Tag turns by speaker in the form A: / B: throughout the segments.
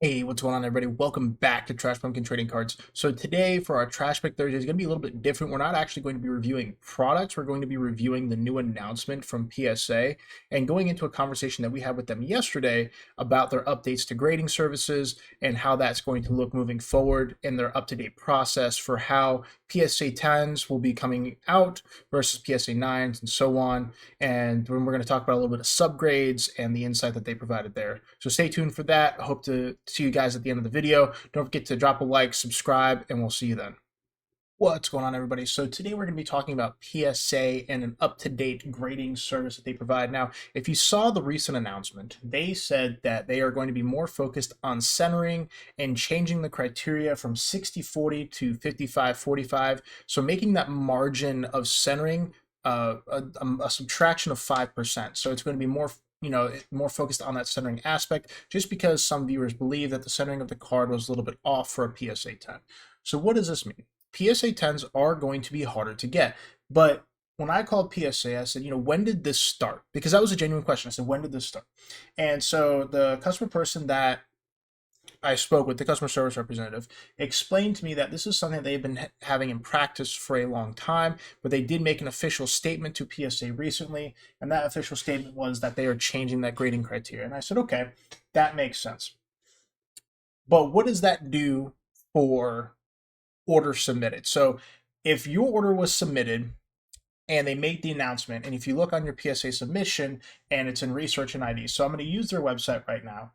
A: Hey, what's going on, everybody? Welcome back to Trash Pumpkin Trading Cards. So today for our Trash Pick Thursday is going to be a little bit different. We're not actually going to be reviewing products. We're going to be reviewing the new announcement from PSA and going into a conversation that we had with them yesterday about their updates to grading services and how that's going to look moving forward in their up-to-date process for how PSA 10s will be coming out versus PSA 9s and so on. And then we're going to talk about a little bit of subgrades and the insight that they provided there. So stay tuned for that. I hope to see you guys at the end of the video. Don't forget to drop a like, subscribe, and we'll see you then. What's going on, everybody? So today we're going to be talking about PSA and an up-to-date grading service that they provide. Now, if you saw the recent announcement, they said that they are going to be more focused on centering and changing the criteria from 60-40 to 55-45. So making that margin of centering a subtraction of 5%. So it's going to be more focused on that centering aspect, just because some viewers believe that the centering of the card was a little bit off for a PSA 10. So what does this mean? PSA 10s are going to be harder to get, but when I called PSA, I said, when did this start? Because that was a genuine question. I said, when did this start? And so the customer person that I spoke with, the customer service representative, explained to me that this is something they've been having in practice for a long time, but they did make an official statement to PSA recently, and that official statement was that they are changing that grading criteria. And I said, okay, that makes sense. But what does that do for orders submitted? So if your order was submitted and they made the announcement, and if you look on your PSA submission and it's in research and ID, so I'm going to use their website right now.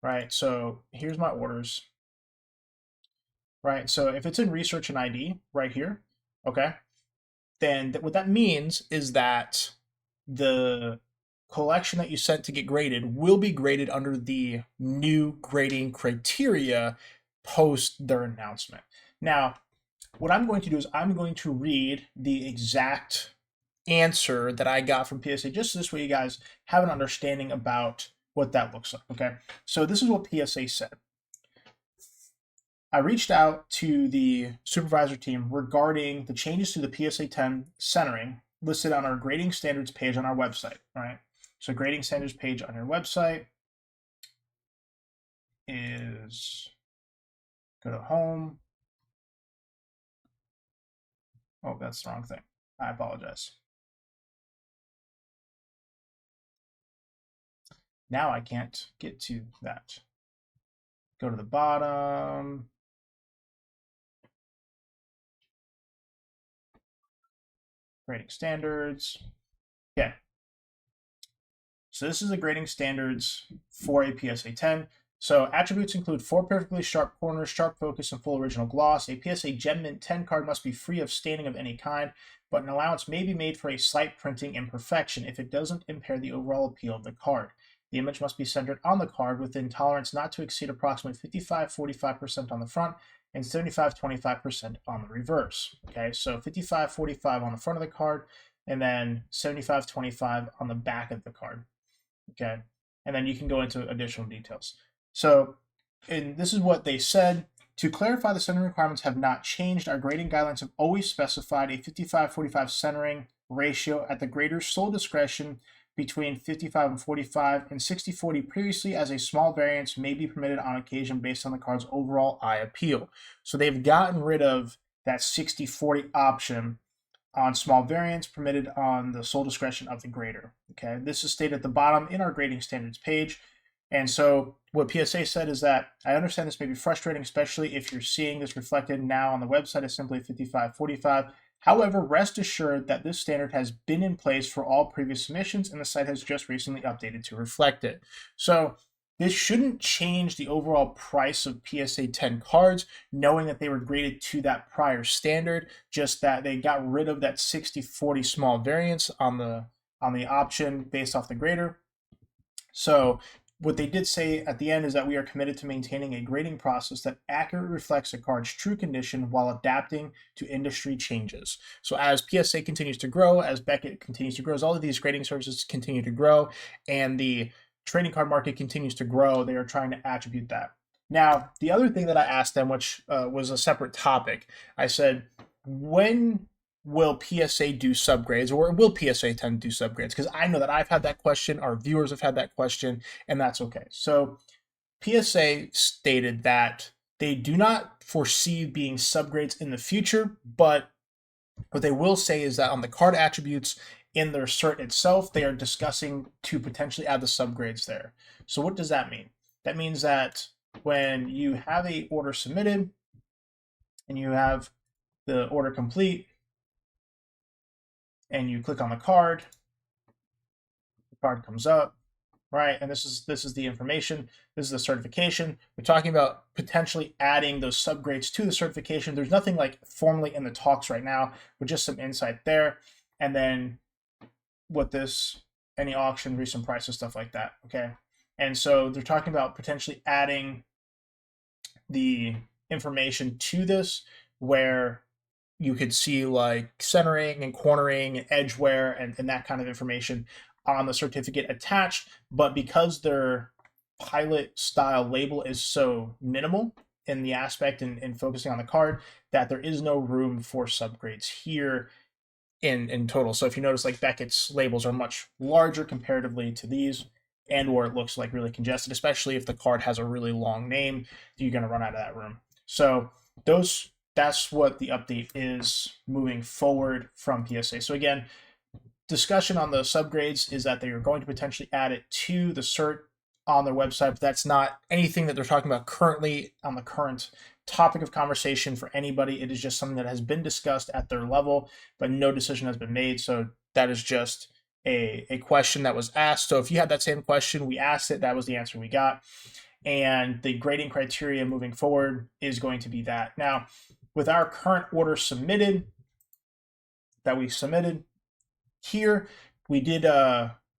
A: Right, so here's my orders. Right, so if it's in research and ID right here, okay, then what that means is that the collection that you sent to get graded will be graded under the new grading criteria post their announcement. Now, what I'm going to do is I'm going to read the exact answer that I got from PSA, just so this way you guys have an understanding about what that looks like, okay? So this is what PSA said. I reached out to the supervisor team regarding the changes to the PSA 10 centering listed on our grading standards page on our website, right? So grading standards page on your website is, go to home. Oh, that's the wrong thing. I apologize. Now I can't get to that. Go to the bottom. Grading standards. Okay. So this is the grading standards for a PSA 10. So attributes include 4 perfectly sharp corners, sharp focus, and full original gloss. A PSA Gem Mint 10 card must be free of staining of any kind, but an allowance may be made for a slight printing imperfection if it doesn't impair the overall appeal of the card. The image must be centered on the card within tolerance not to exceed approximately 55-45% on the front and 75-25% on the reverse. Okay, so 55-45 on the front of the card, and then 75-25 on the back of the card. Okay, and then you can go into additional details. So, and this is what they said. To clarify, the centering requirements have not changed. Our grading guidelines have always specified a 55-45 centering ratio at the grader's sole discretion between 55 and 45, and 60-40 previously, as a small variance may be permitted on occasion based on the card's overall eye appeal. So they've gotten rid of that 60-40 option on small variants permitted on the sole discretion of the grader. Okay, this is stated at the bottom in our grading standards page. And so what PSA said is that I understand this may be frustrating, especially if you're seeing this reflected now on the website as simply 55-45. However, rest assured that this standard has been in place for all previous submissions, and the site has just recently updated to reflect it. So this shouldn't change the overall price of PSA 10 cards, knowing that they were graded to that prior standard, just that they got rid of that 60-40 small variance on the option based off the grader. So what they did say at the end is that we are committed to maintaining a grading process that accurately reflects a card's true condition while adapting to industry changes. So as PSA continues to grow, as Beckett continues to grow, as all of these grading services continue to grow, and the trading card market continues to grow, they are trying to attribute that. Now, the other thing that I asked them, which was a separate topic, I said, when will PSA do subgrades, or will PSA 10 do subgrades? Because I know that I've had that question, our viewers have had that question, and that's okay. So PSA stated that they do not foresee being subgrades in the future, but what they will say is that on the card attributes in their cert itself, they are discussing to potentially add the subgrades there. So what does that mean? That means that when you have a order submitted and you have the order complete and you click on the card comes up, right? And this is the information. This is the certification. We're talking about potentially adding those subgrades to the certification. There's nothing like formally in the talks right now, but just some insight there. And then what this, any auction, recent prices, stuff like that, okay? And so they're talking about potentially adding the information to this where you could see like centering and cornering and edge wear and that kind of information on the certificate attached, but because their pilot style label is so minimal in the aspect and focusing on the card, that there is no room for subgrades here in total. So if you notice, like Beckett's labels are much larger comparatively to these, and or it looks like really congested, especially if the card has a really long name, you're going to run out of that room. So that's what the update is moving forward from PSA. So again, discussion on the subgrades is that they are going to potentially add it to the cert on their website, but that's not anything that they're talking about currently on the current topic of conversation for anybody. It is just something that has been discussed at their level, but no decision has been made. So that is just a question that was asked. So if you had that same question, we asked it, that was the answer we got. And the grading criteria moving forward is going to be that. Now, with our current order submitted, that we submitted, here, we did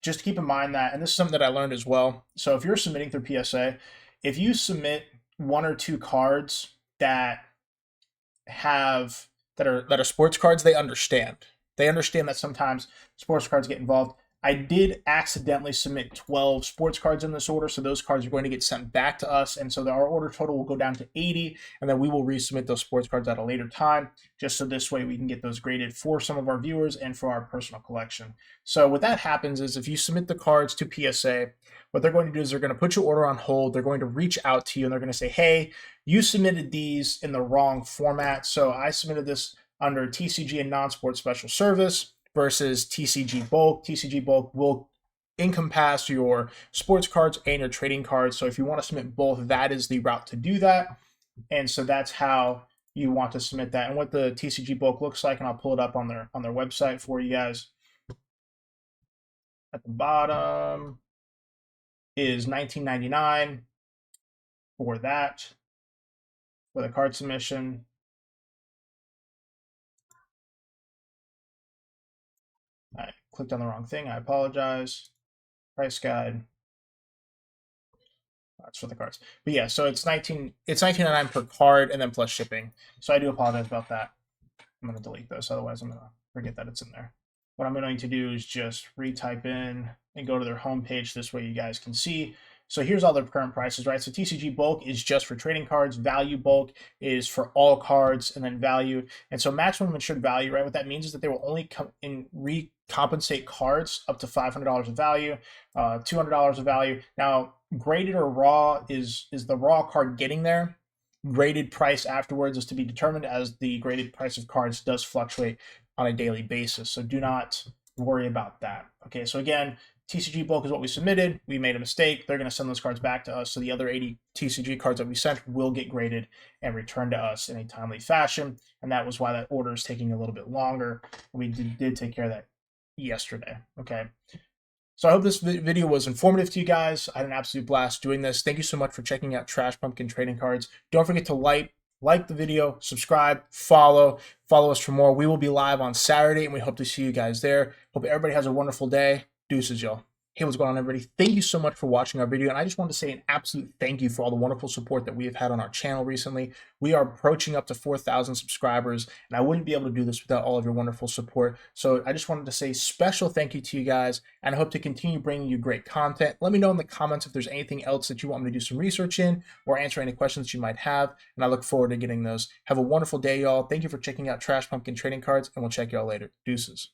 A: just keep in mind that, and this is something that I learned as well. So if you're submitting through PSA, if you submit one or two cards that are sports cards, they understand. They understand that sometimes sports cards get involved. I did accidentally submit 12 sports cards in this order, so those cards are going to get sent back to us, and so our order total will go down to 80, and then we will resubmit those sports cards at a later time, just so this way we can get those graded for some of our viewers and for our personal collection. So what that happens is if you submit the cards to PSA, what they're going to do is they're going to put your order on hold, they're going to reach out to you, and they're going to say, hey, you submitted these in the wrong format, so I submitted this under TCG and non-sport special service versus TCG bulk. TCG bulk will encompass your sports cards and your trading cards. So if you want to submit both, that is the route to do that. And so that's how you want to submit that. And what the TCG bulk looks like, and I'll pull it up on their website for you guys. At the bottom is $19.99 for that, for the card submission. I clicked on the wrong thing. I apologize. Price guide. That's for the cards. But yeah, so it's $19.99 per card and then plus shipping. So I do apologize about that. I'm going to delete this, otherwise I'm going to forget that it's in there. What I'm going to do is just retype in and go to their homepage. This way you guys can see. So here's all their current prices, right? So TCG bulk is just for trading cards. Value bulk is for all cards, and then value. And so maximum insured value, right? What that means is that they will only come in recompensate cards up to $500 of value, $200 of value. Now, graded or raw is the raw card getting there. Graded price afterwards is to be determined, as the graded price of cards does fluctuate on a daily basis. So do not worry about that. Okay, so again, TCG bulk is what we submitted. We made a mistake. They're going to send those cards back to us. So the other 80 TCG cards that we sent will get graded and returned to us in a timely fashion. And that was why that order is taking a little bit longer. We did take care of that yesterday. Okay. So I hope this video was informative to you guys. I had an absolute blast doing this. Thank you so much for checking out Trash Pumpkin Trading Cards. Don't forget to like the video, subscribe, follow us for more. We will be live on Saturday, and we hope to see you guys there. Hope everybody has a wonderful day. Deuces, y'all. Hey, what's going on, everybody? Thank you so much for watching our video, and I just wanted to say an absolute thank you for all the wonderful support that we have had on our channel recently. We are approaching up to 4,000 subscribers, and I wouldn't be able to do this without all of your wonderful support. So I just wanted to say special thank you to you guys, and I hope to continue bringing you great content. Let me know in the comments if there's anything else that you want me to do some research in, or answer any questions you might have, and I look forward to getting those. Have a wonderful day, y'all. Thank you for checking out Trash Pumpkin Trading Cards, and we'll check y'all later. Deuces.